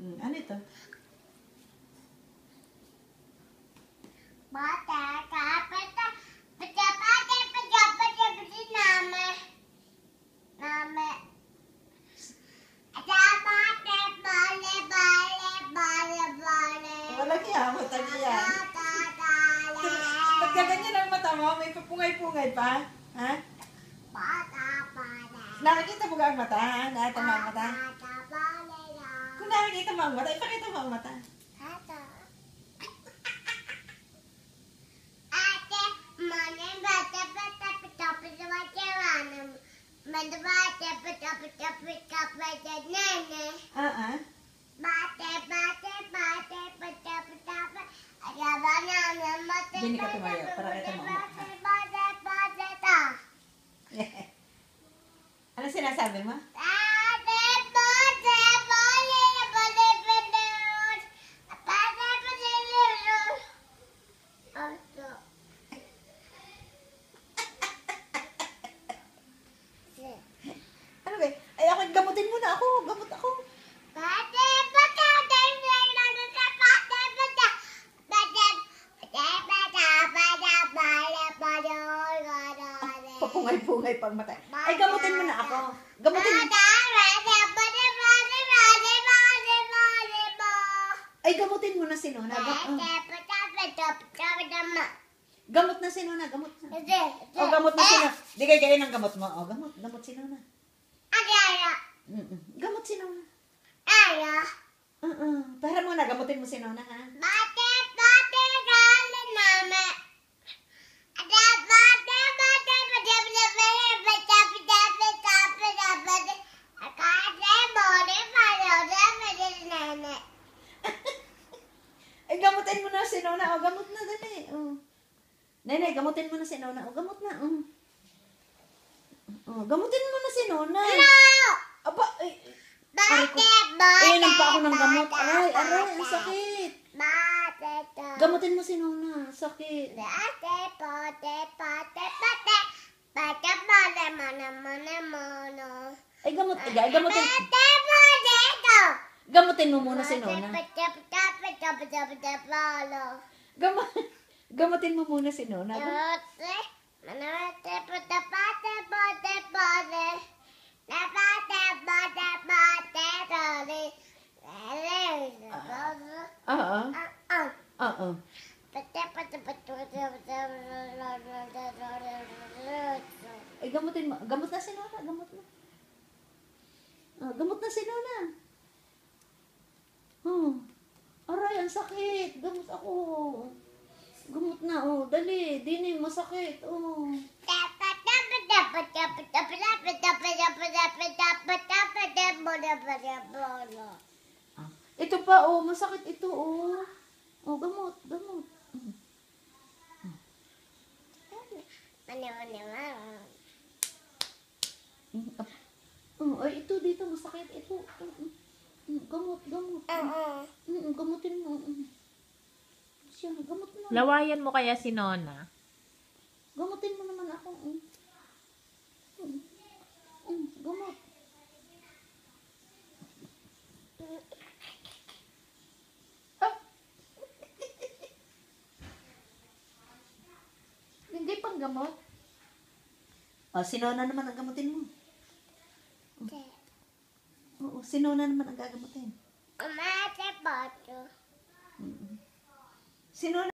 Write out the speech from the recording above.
Ano ito? Bata, kapita, pita-pata, pita-pata, pita-name. Name. Pita-pata, bale, bale, bale, bale. Wala kaya, mata niya. Ba't ka ganyan ang mata mo? May papungay-pungay pa? Ha? Bata, bale. Nakikita mo ka ang mata? Ha? Nakita mo ang mata? Bata, bale, Kung nakikita mo ang mata, ipakita mo ang mata. Bata. Ate, mane, bata, bata, pita, pita, bata, bata, bata, bata, pita, pita, pita, pita, nene. Bate, bate, bate, bate, bate, bate. Ada banana, bate, Dini ka tumayo, para kita mo. bate, bate, bate, ta. Ano sinasabi mo? Bate, bate, bate, bate, bate, bate, bate, bate. Ano ba? Ay, ako, gamutin mo na ako. Gamot ako. Bate, bate, bate, bate, bate, Papungay-pungay pang mata. Ay, gamutin mo na ako. Gamutin mo. Ay, gamutin mo na si Nona. Gamot na si Nona. Gamot na. O, gamot na si Nona. Di kayo kayo ng gamot mo. O, gamot. Gamot si Nona. Gamot si Nona. Para muna, gamutin mo si Nona, ha? Ay, gamutin mo na si Nona. O, gamot na, dali. O. Nene, gamutin mo na si Nona. O, gamot na. O, gamutin mo na si Nona. Aba, ay. Inom pa ako ng gamot. Aray, ang sakit. Gamutin mo si Nona. Sakit. Ay, gamutin. Gamutin mo muna si Nona. Gamutin mo muna si Nona. Oo. Oo. Ay, gamutin mo. Gamot na si Nona. Gamot na. Gamot na si Nona. Aray, ang sakit. Gamot ako. Gamot na. Dali. Dini, masakit. Ito pa, masakit ito, gamot, gamot. Ay, ito dito, masakit ito. Gamot, gamot. Gamutin mo. Siya, gamot mo. Lawayan mo kaya si Nona? Gamutin mo naman ako. Gamot. Hindi pang gamot. Si Nona naman ang gamutin mo. Oo, si Nona naman ang gagamutin. Si Nona